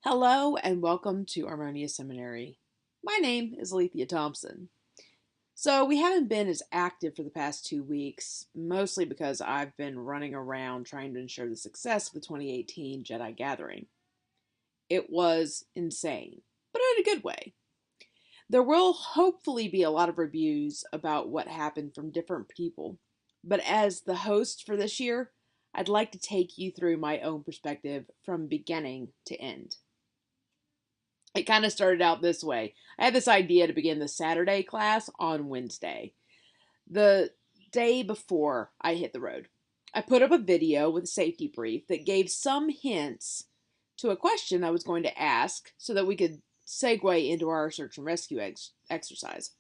Hello and welcome to Armonia Seminary. My name is Alethea Thompson. So, we haven't been as active for the past 2 weeks, mostly because I've been running around trying to ensure the success of the 2018 Jedi Gathering. It was insane, but in a good way. There will hopefully be a lot of reviews about what happened from different people, but as the host for this year, I'd like to take you through my own perspective from beginning to end. It kind of started out this way. I had this idea to begin the Saturday class on Wednesday, the day before I hit the road. I put up a video with a safety brief that gave some hints to a question I was going to ask so that we could segue into our search and rescue exercise.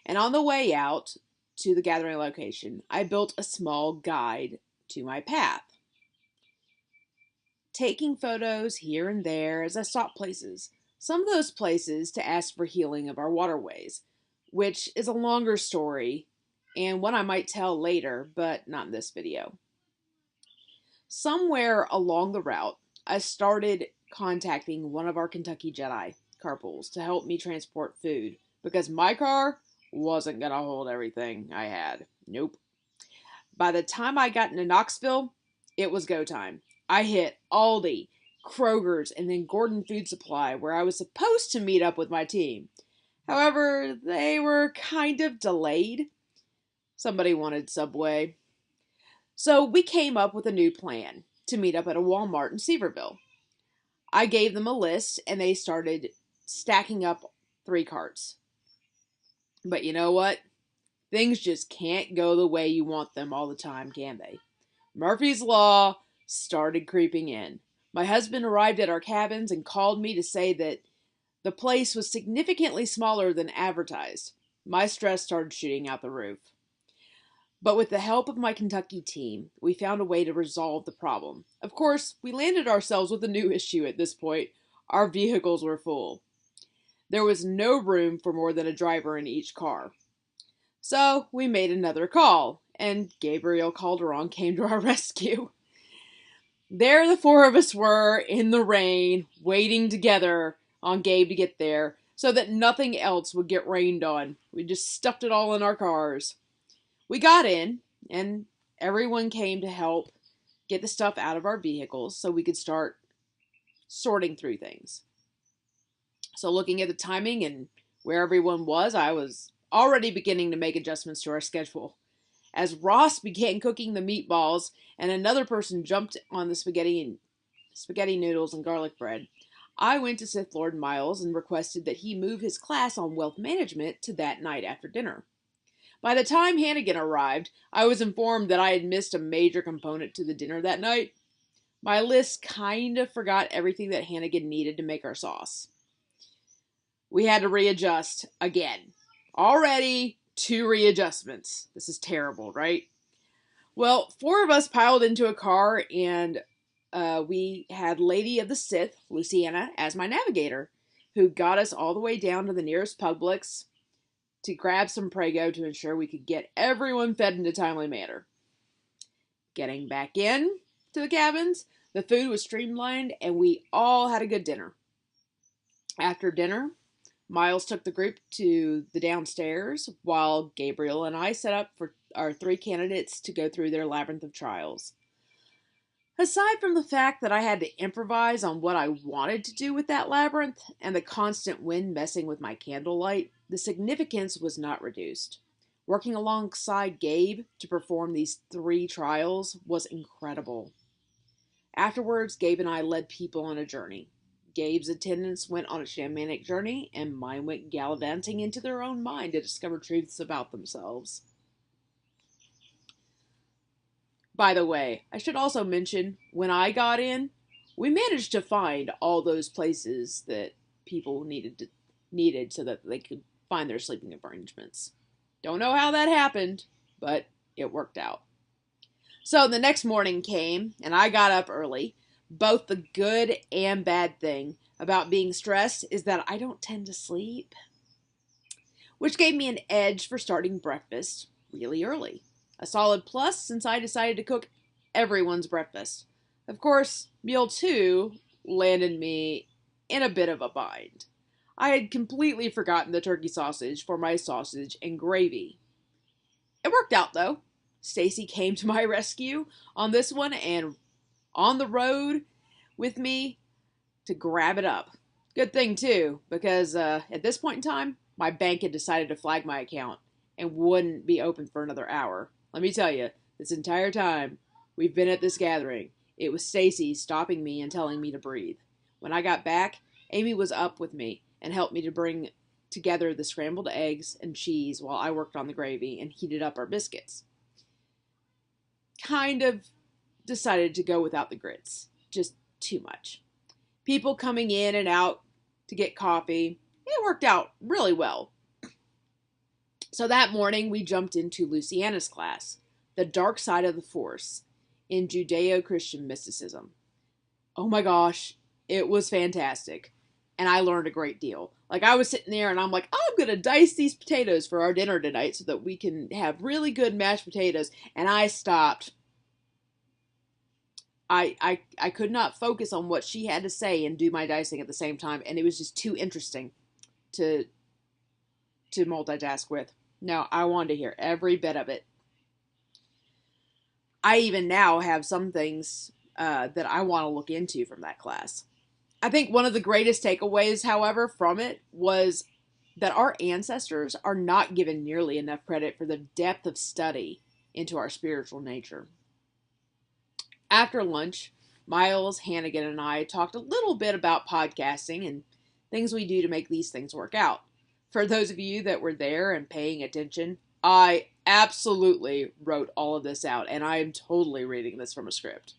And on the way out to the gathering location, I built a small guide to my path, taking photos here and there as I stopped places. Some of those places to ask for healing of our waterways, which is a longer story and one I might tell later, but not in this video. Somewhere along the route, I started contacting one of our Kentucky Jedi carpools to help me transport food because my car wasn't going to hold everything I had. Nope. By the time I got into Knoxville, it was go time. I hit Aldi, Kroger's, and then Gordon Food Supply, where I was supposed to meet up with my team. However, they were kind of delayed. Somebody wanted Subway. So we came up with a new plan to meet up at a Walmart in Seaverville. I gave them a list, and they started stacking up 3 carts. But you know what? Things just can't go the way you want them all the time, can they? Murphy's Law started creeping in. My husband arrived at our cabins and called me to say that the place was significantly smaller than advertised. My stress started shooting out the roof. But with the help of my Kentucky team, we found a way to resolve the problem. Of course, we landed ourselves with a new issue at this point. Our vehicles were full. There was no room for more than a driver in each car. So we made another call, and Gabriel Calderon came to our rescue. There the 4 of us were in the rain, waiting together on Gabe to get there so that nothing else would get rained on. We just stuffed it all in our cars. We got in, and everyone came to help get the stuff out of our vehicles so we could start sorting through things. So looking at the timing and where everyone was, I was already beginning to make adjustments to our schedule. As Ross began cooking the meatballs and another person jumped on the spaghetti noodles and garlic bread, I went to Sith Lord Miles and requested that he move his class on wealth management to that night after dinner. By the time Hannigan arrived, I was informed that I had missed a major component to the dinner that night. My list kind of forgot everything that Hannigan needed to make our sauce. We had to readjust again. Already 2 readjustments. This is terrible, right? Well, 4 of us piled into a car, and we had Lady of the Sith, Luciana, as my navigator, who got us all the way down to the nearest Publix to grab some Prego to ensure we could get everyone fed in a timely manner. Getting back in to the cabins, the food was streamlined, and we all had a good dinner. After dinner, Miles took the group to the downstairs while Gabriel and I set up for our 3 candidates to go through their labyrinth of trials. Aside from the fact that I had to improvise on what I wanted to do with that labyrinth and the constant wind messing with my candlelight, the significance was not reduced. Working alongside Gabe to perform these 3 trials was incredible. Afterwards, Gabe and I led people on a journey. Gabe's attendants went on a shamanic journey, and mine went gallivanting into their own mind to discover truths about themselves. By the way, I should also mention, when I got in, we managed to find all those places that people needed so that they could find their sleeping arrangements. Don't know how that happened, but it worked out. So the next morning came, and I got up early. Both the good and bad thing about being stressed is that I don't tend to sleep, which gave me an edge for starting breakfast really early. A solid plus since I decided to cook everyone's breakfast. Of course, meal 2 landed me in a bit of a bind. I had completely forgotten the turkey sausage for my sausage and gravy. It worked out though. Stacy came to my rescue on this one and on the road with me to grab it up. Good thing too, because at this point in time, my bank had decided to flag my account and wouldn't be open for another hour. Let me tell you, this entire time we've been at this gathering, it was Stacy stopping me and telling me to breathe. When I got back, Amy was up with me and helped me to bring together the scrambled eggs and cheese while I worked on the gravy and heated up our biscuits. Kind of decided to go without the grits. Just too much. People coming in and out to get coffee. It worked out really well. So that morning we jumped into Luciana's class, The Dark Side of the Force in Judeo-Christian Mysticism. Oh my gosh, it was fantastic. And I learned a great deal. Like, I was sitting there and I'm like, I'm going to dice these potatoes for our dinner tonight so that we can have really good mashed potatoes. And I stopped. I could not focus on what she had to say and do my dicing at the same time. And it was just too interesting to multitask with. No, I wanted to hear every bit of it. I even now have some things that I want to look into from that class. I think one of the greatest takeaways, however, from it was that our ancestors are not given nearly enough credit for the depth of study into our spiritual nature. After lunch, Miles, Hannigan, and I talked a little bit about podcasting and things we do to make these things work out. For those of you that were there and paying attention, I absolutely wrote all of this out, and I am totally reading this from a script.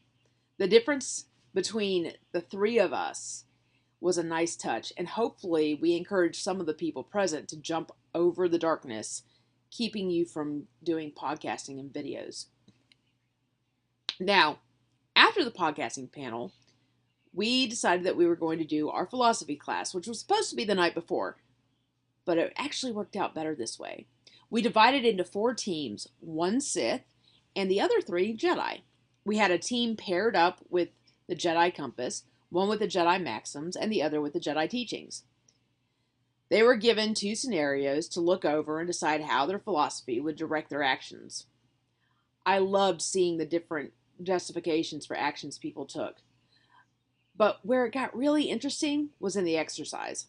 The difference between the three of us was a nice touch, and hopefully we encouraged some of the people present to jump over the darkness, keeping you from doing podcasting and videos. Now, after the podcasting panel, we decided that we were going to do our philosophy class, which was supposed to be the night before, but it actually worked out better this way. We divided into 4 teams, 1 Sith and the other 3 Jedi. We had a team paired up with the Jedi Compass, one with the Jedi Maxims, and the other with the Jedi Teachings. They were given 2 scenarios to look over and decide how their philosophy would direct their actions. I loved seeing the different justifications for actions people took. But where it got really interesting was in the exercise.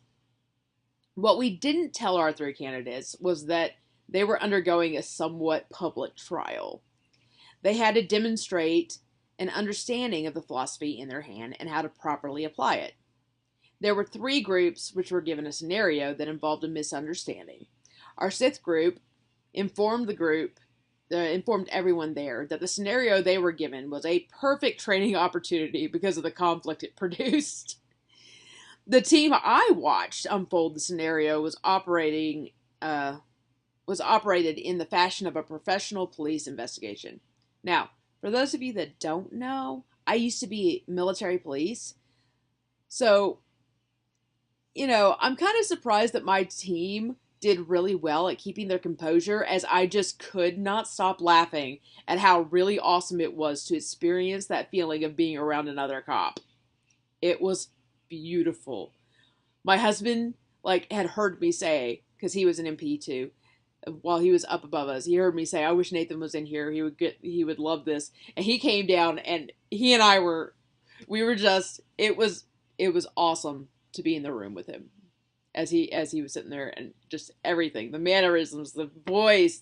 What we didn't tell our 3 candidates was that they were undergoing a somewhat public trial. They had to demonstrate an understanding of the philosophy in their hand and how to properly apply it. There were 3 groups which were given a scenario that involved a misunderstanding. Our Sith group informed everyone there that the scenario they were given was a perfect training opportunity because of the conflict it produced. The team I watched unfold the scenario was operated in the fashion of a professional police investigation. Now, for those of you that don't know, I used to be military police. So, I'm kind of surprised that my team did really well at keeping their composure, as I just could not stop laughing at how really awesome it was to experience that feeling of being around another cop. It was beautiful. My husband, had heard me say, because he was an MP too, while he was up above us, he heard me say, I wish Nathan was in here. He would love this. And he came down, and he and I it was awesome to be in the room with him as he was sitting there, and just everything, the mannerisms, the voice,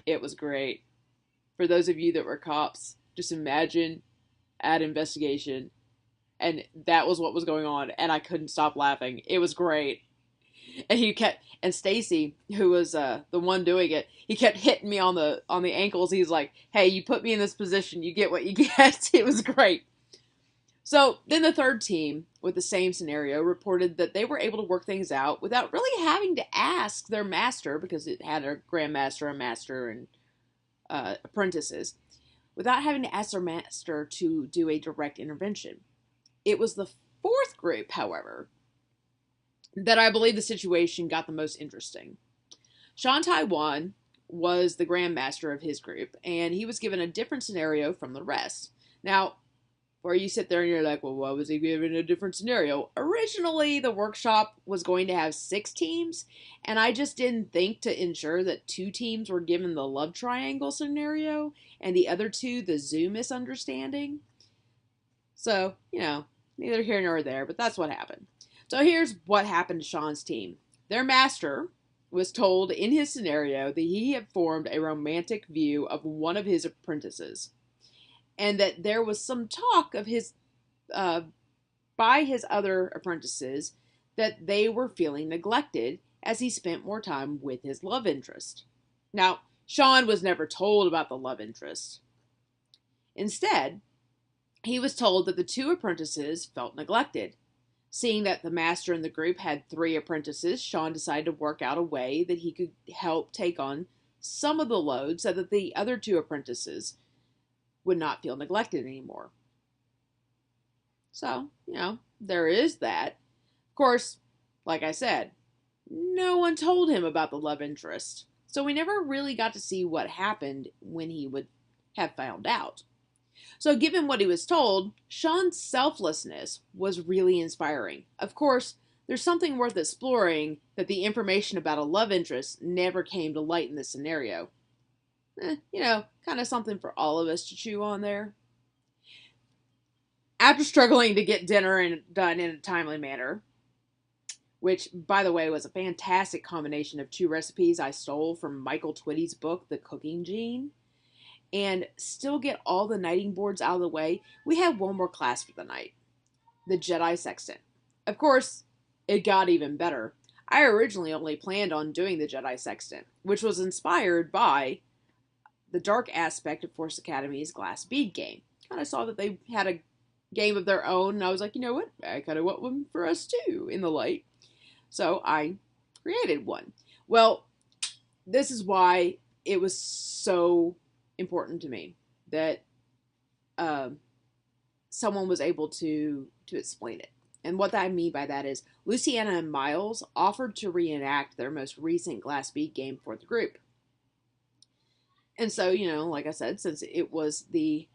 it was great. For those of you that were cops, just imagine at investigation, and that was what was going on, and I couldn't stop laughing. It was great. And Stacy, who was the one doing it, he kept hitting me on the ankles. He's like, hey, you put me in this position, you get what you get. It was great. So then the 3rd team, with the same scenario, reported that they were able to work things out without really having to ask their master, because it had a grandmaster, a master, and apprentices, without having to ask their master to do a direct intervention. It was the 4th group, however, that I believe the situation got the most interesting. Sean Taiwan was the grandmaster of his group, and he was given a different scenario from the rest. Now, Where you sit there and you're like, well, why was he given a different scenario? Originally, the workshop was going to have 6 teams, and I just didn't think to ensure that 2 teams were given the love triangle scenario, and the other 2 the zoo misunderstanding. So, neither here nor there, but that's what happened. So here's what happened to Sean's team. Their master was told in his scenario that he had formed a romantic view of one of his apprentices, and that there was some talk of his by his other apprentices that they were feeling neglected as he spent more time with his love interest. Now, Sean was never told about the love interest. Instead, he was told that the 2 apprentices felt neglected. Seeing that the master in the group had 3 apprentices, Sean decided to work out a way that he could help take on some of the load so that the other 2 apprentices would not feel neglected anymore. So, there is that. Of course, like I said, no one told him about the love interest. So we never really got to see what happened when he would have found out. So given what he was told, Sean's selflessness was really inspiring. Of course, there's something worth exploring that the information about a love interest never came to light in this scenario. Kind of something for all of us to chew on there. After struggling to get dinner done in a timely manner, which, by the way, was a fantastic combination of 2 recipes I stole from Michael Twitty's book, The Cooking Gene, and still get all the knighting boards out of the way, we had one more class for the night, the Jedi Sextant. Of course, it got even better. I originally only planned on doing the Jedi Sextant, which was inspired by the dark aspect of Force Academy's glass bead game. Kind of saw that they had a game of their own, and I was like, you know what? I kind of want one for us too in the light. So I created one. Well, this is why it was so important to me that someone was able to explain it. And what I mean by that is Luciana and Miles offered to reenact their most recent glass bead game for the group. And so, like I said, since it was the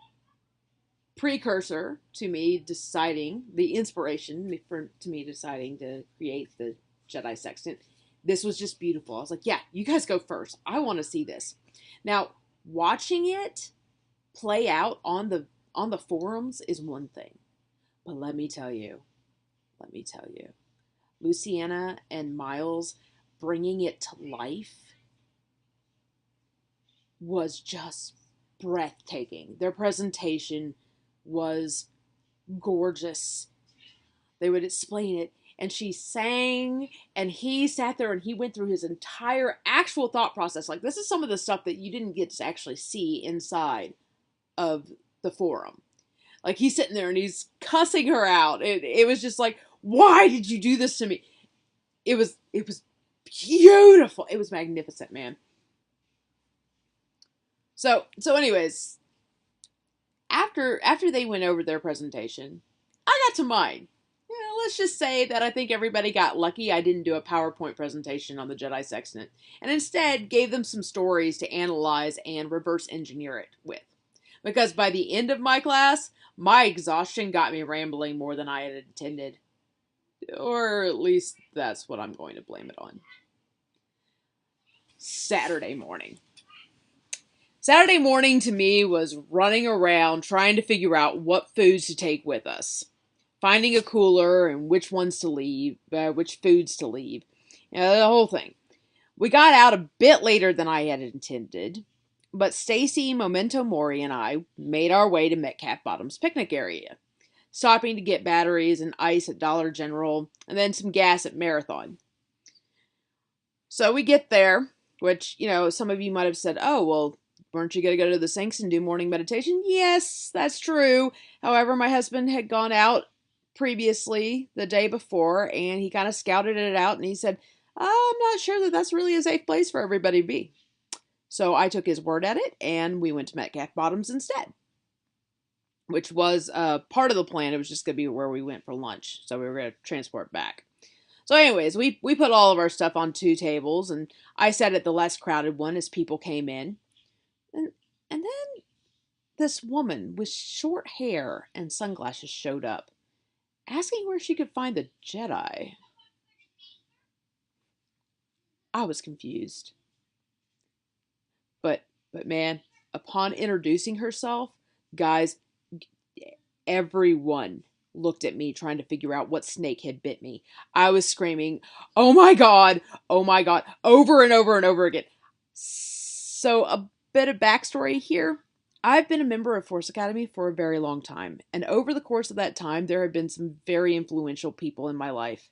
precursor to me deciding, the inspiration to me deciding to create the Jedi Sextant, this was just beautiful. I was like, yeah, you guys go first. I want to see this. Now, watching it play out on the forums is one thing. But let me tell you, Luciana and Miles bringing it to life was just breathtaking. Their presentation was gorgeous. They would explain it, and she sang, and he sat there and he went through his entire actual thought process. Like, this is some of the stuff that you didn't get to actually see inside of the forum. Like, he's sitting there and he's cussing her out. It was just like, why did you do this to me? It was beautiful. It was magnificent, man. So anyways, after they went over their presentation, I got to mine. Let's just say that I think everybody got lucky I didn't do a PowerPoint presentation on the Jedi Sextant, and instead gave them some stories to analyze and reverse engineer it with. Because by the end of my class, my exhaustion got me rambling more than I had intended. Or at least that's what I'm going to blame it on. Saturday morning. Saturday morning to me was running around trying to figure out what foods to take with us. Finding a cooler and which ones to leave, which foods to leave. The whole thing. We got out a bit later than I had intended, but Stacy, Memento Mori, and I made our way to Metcalf Bottom's picnic area, stopping to get batteries and ice at Dollar General, and then some gas at Marathon. So we get there, which, some of you might have said, oh, well, weren't you going to go to the Sinks and do morning meditation? Yes, that's true. However, my husband had gone out previously the day before, and he kind of scouted it out, and he said, I'm not sure that that's really a safe place for everybody to be. So I took his word at it, and we went to Metcalf Bottoms instead, which was part of the plan. It was just going to be where we went for lunch, so we were going to transport back. So anyways, we put all of our stuff on 2 tables, and I sat at the less crowded one as people came in. And then this woman with short hair and sunglasses showed up, asking where she could find the Jedi. I was confused. But man, upon introducing herself, guys, everyone looked at me trying to figure out what snake had bit me. I was screaming, oh my God, over and over and over again. So a bit of backstory here. I've been a member of Force Academy for a very long time, and over the course of that time, there have been some very influential people in my life.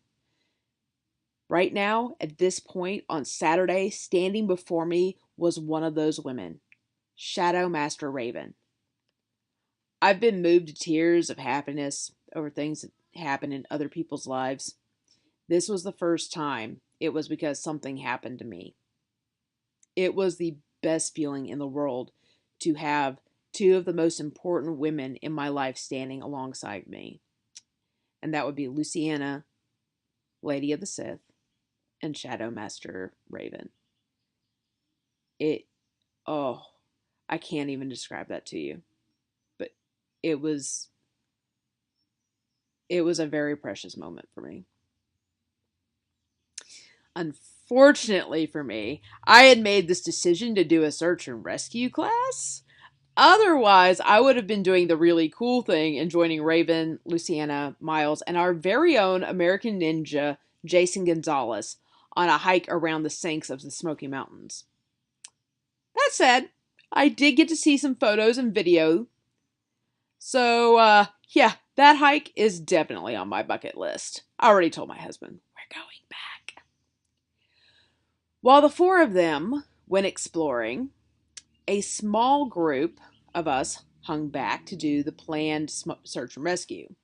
Right now, at this point on Saturday, standing before me was one of those women, Shadow Master Raven. I've been moved to tears of happiness over things that happen in other people's lives. This was the first time it was because something happened to me. It was the best feeling in the world to have two of the most important women in my life standing alongside me. And that would be Luciana, Lady of the Sith, and Shadow Master Raven. Oh, I can't even describe that to you. But it was a very precious moment for me. Unfortunately for me, I had made this decision to do a search and rescue class. Otherwise, I would have been doing the really cool thing and joining Raven, Luciana, Miles, and our very own American ninja, Jason Gonzalez, on a hike around the sinks of the Smoky Mountains. That said, I did get to see some photos and video. So, yeah, that hike is definitely on my bucket list. I already told my husband, we're going back. While the four of them went exploring, a small group of us hung back to do the planned search and rescue.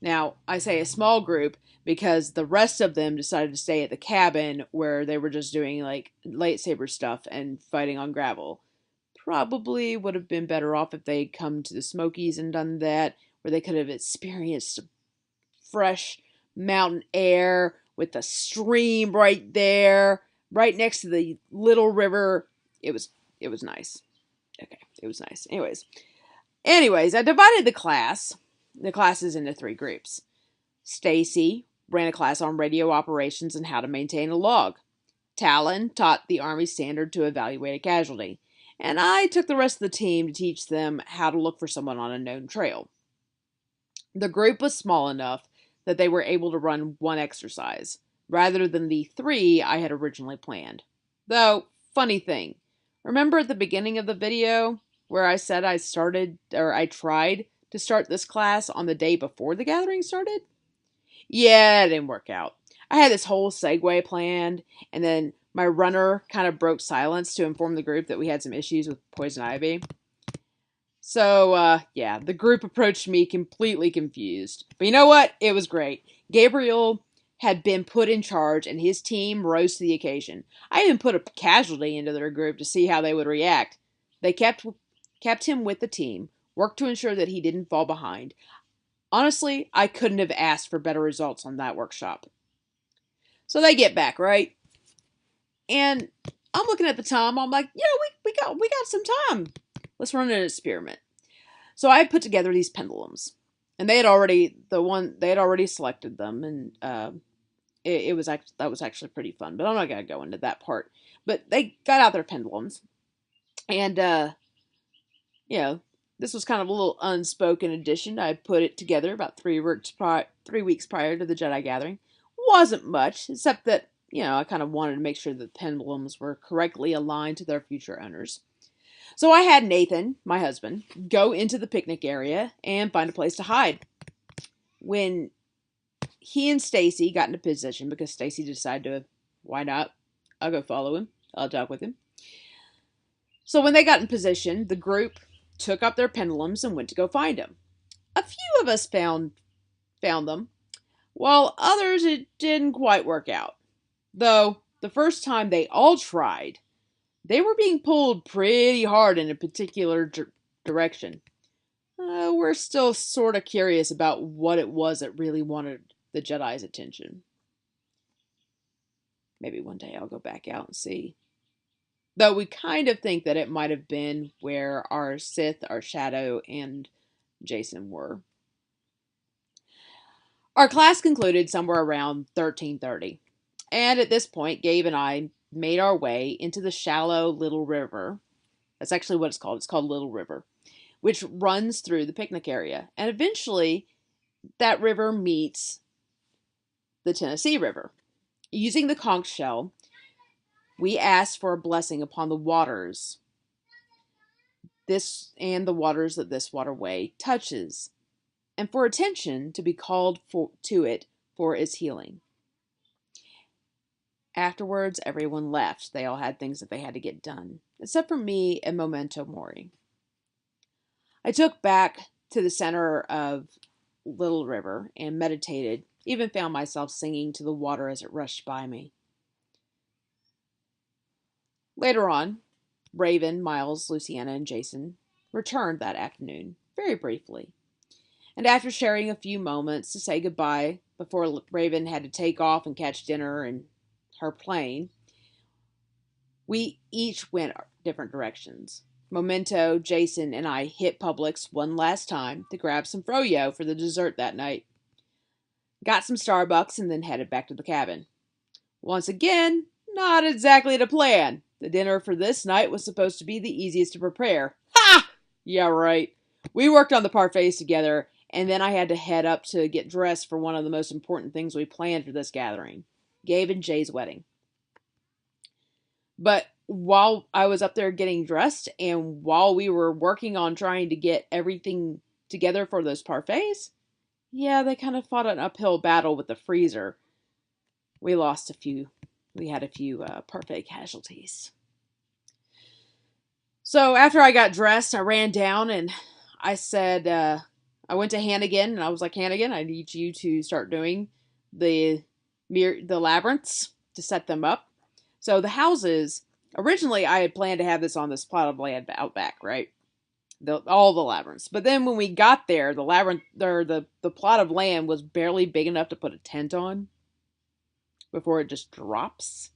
Now, I say a small group because the rest of them decided to stay at the cabin where they were just doing like lightsaber stuff and fighting on gravel. Probably would have been better off if they'd come to the Smokies and done that, where they could have experienced fresh mountain air with the stream right there, right next to the little river. It was nice. Okay, it was nice. Anyways, I divided the classes into three groups. Stacy ran a class on radio operations and how to maintain a log. Talon taught the Army standard to evaluate a casualty. And I took the rest of the team to teach them how to look for someone on a known trail. The group was small enough that they were able to run one exercise, rather than the three I had originally planned. Though, funny thing, remember at the beginning of the video where I said I tried to start this class on the day before the gathering started? Yeah, it didn't work out. I had this whole segue planned, and then my runner kind of broke silence to inform the group that we had some issues with poison ivy. So, yeah, the group approached me completely confused. But you know what? It was great. Gabriel had been put in charge, and his team rose to the occasion. I even put a casualty into their group to see how they would react. They kept him with the team, worked to ensure that he didn't fall behind. Honestly, I couldn't have asked for better results on that workshop. So they get back, right? And I'm looking at the time. I'm like, we got some time. Let's run an experiment. So I put together these pendulums, and they had already selected them, and that was actually pretty fun. But I'm not gonna go into that part. But they got out their pendulums, and this was kind of a little unspoken addition. I put it together about 3 weeks prior to the Jedi Gathering. Wasn't much, except that I kind of wanted to make sure that the pendulums were correctly aligned to their future owners. So I had Nathan, my husband, go into the picnic area and find a place to hide. When he and Stacy got into position, because Stacy decided to, why not? I'll go follow him. I'll talk with him. So when they got in position, the group took up their pendulums and went to go find them. A few of us found them, while others it didn't quite work out. Though the first time they all tried, they were being pulled pretty hard in a particular direction. We're still sort of curious about what it was that really wanted the Jedi's attention. Maybe one day I'll go back out and see. Though we kind of think that it might have been where our Sith, our Shadow, and Jason were. Our class concluded somewhere around 1330. And at this point, Gabe and I made our way into the shallow little river. That's actually what it's called. It's called Little River, which runs through the picnic area. And eventually, that river meets the Tennessee River. Using the conch shell, we asked for a blessing upon the waters this and the waters that this waterway touches, and for attention to be called to it for its healing. Afterwards, everyone left. They all had things that they had to get done, except for me and Memento Mori. I took back to the center of Little River and meditated, even found myself singing to the water as it rushed by me. Later on, Raven, Miles, Luciana, and Jason returned that afternoon, very briefly. And after sharing a few moments to say goodbye before Raven had to take off and catch dinner and her plane, we each went different directions. Memento, Jason, and I hit Publix one last time to grab some froyo for the dessert that night. Got some Starbucks and then headed back to the cabin. Once again, not exactly the plan. The dinner for this night was supposed to be the easiest to prepare. Ha! Yeah, right. We worked on the parfaits together, and then I had to head up to get dressed for one of the most important things we planned for this gathering, Gabe and Jay's wedding. But while I was up there getting dressed, and while we were working on trying to get everything together for those parfaits, yeah, they kind of fought an uphill battle with the freezer. We had a few parfait casualties. So after I got dressed, I ran down and I said, I went to Hannigan and I was like, Hannigan, I need you to start doing the labyrinths to set them up. So the houses, originally I had planned to have this on this plot of land out back, right? All the labyrinths. But then when we got there, the labyrinth, or the plot of land was barely big enough to put a tent on before it just drops.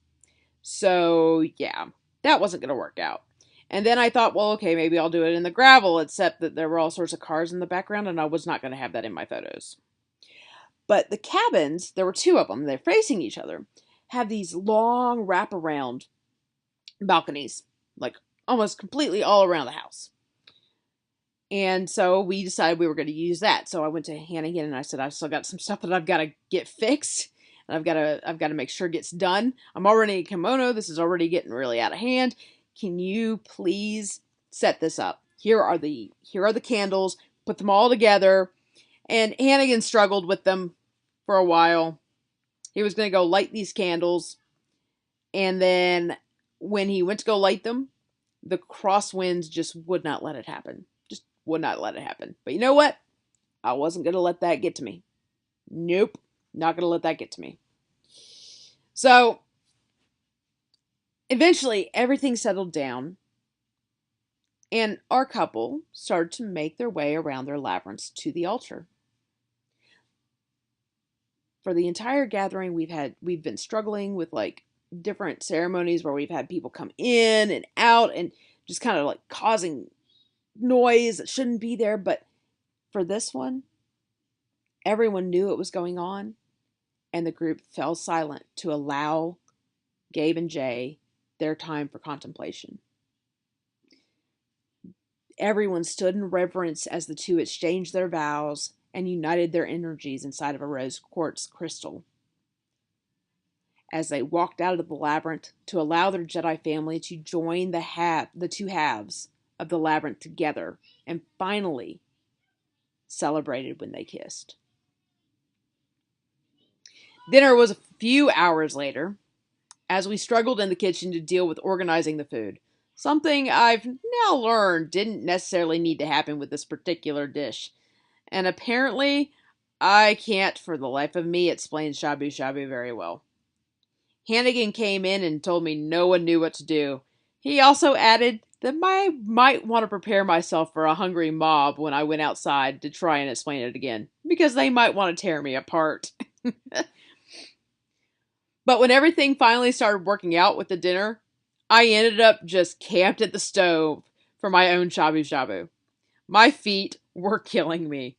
So yeah, that wasn't going to work out. And then I thought, well, okay, maybe I'll do it in the gravel, except that there were all sorts of cars in the background, and I was not going to have that in my photos. But the cabins, there were two of them, they're facing each other, have these long wraparound balconies, like almost completely all around the house. And so we decided we were going to use that. So I went to Hannigan and I said, I've still got some stuff that I've got to get fixed. And I've got to make sure it gets done. I'm already in kimono. This is already getting really out of hand. Can you please set this up? Here are the candles. Put them all together. And Hannigan struggled with them for a while. He was going to go light these candles. And then when he went to go light them, the crosswinds just would not let it happen. Just would not let it happen. But you know what? I wasn't going to let that get to me. Nope. Not going to let that get to me. So, eventually, everything settled down. And our couple started to make their way around their labyrinths to the altar. For the entire gathering, we've been struggling with like different ceremonies where we've had people come in and out and just kind of like causing noise that shouldn't be there. But for this one, everyone knew it was going on, and the group fell silent to allow Gabe and Jay their time for contemplation. Everyone stood in reverence as the two exchanged their vows and united their energies inside of a rose quartz crystal. As they walked out of the labyrinth to allow their Jedi family to join the two halves of the labyrinth together, and finally celebrated when they kissed. Dinner was a few hours later, as we struggled in the kitchen to deal with organizing the food. Something I've now learned didn't necessarily need to happen with this particular dish. And apparently, I can't for the life of me explain shabu shabu very well. Hannigan came in and told me no one knew what to do. He also added that I might want to prepare myself for a hungry mob when I went outside to try and explain it again, because they might want to tear me apart. But when everything finally started working out with the dinner, I ended up just camped at the stove for my own shabu shabu. My feet were killing me.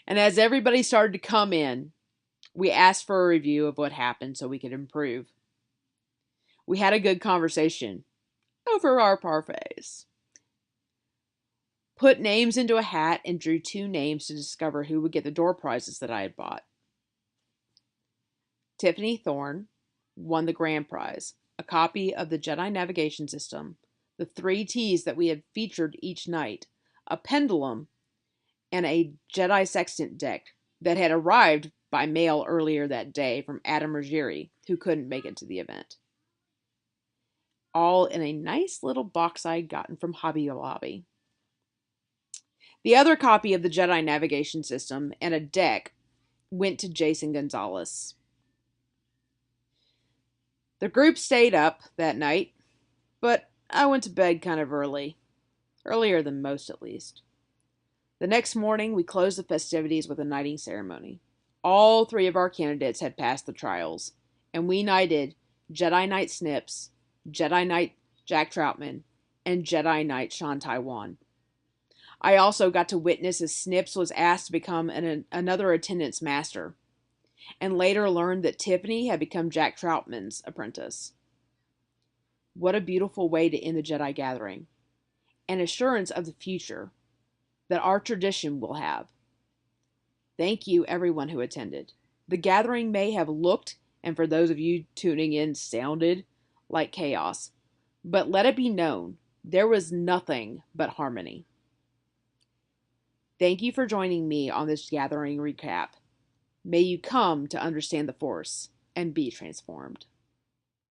And as everybody started to come in, we asked for a review of what happened so we could improve. We had a good conversation over our parfaits. Put names into a hat and drew 2 names to discover who would get the door prizes that I had bought. Tiffany Thorne won the grand prize, a copy of the Jedi navigation system, the 3 T's that we had featured each night, a pendulum, and a Jedi sextant deck that had arrived by mail earlier that day from Adam Ruggieri, who couldn't make it to the event. All in a nice little box I had gotten from Hobby Lobby. The other copy of the Jedi navigation system and a deck went to Jason Gonzalez. The group stayed up that night, but I went to bed kind of early. Earlier than most, at least. The next morning, we closed the festivities with a knighting ceremony. All 3 of our candidates had passed the trials, and we knighted Jedi Knight Snips, Jedi Knight Jack Troutman, and Jedi Knight Sean Taiwan. I also got to witness as Snips was asked to become another attendance master, and later learned that Tiffany had become Jack Troutman's apprentice. What a beautiful way to end the Jedi Gathering. An assurance of the future that our tradition will have. Thank you, everyone who attended. The gathering may have looked, and for those of you tuning in, sounded like chaos, but let it be known, there was nothing but harmony. Thank you for joining me on this gathering recap. May you come to understand the Force and be transformed.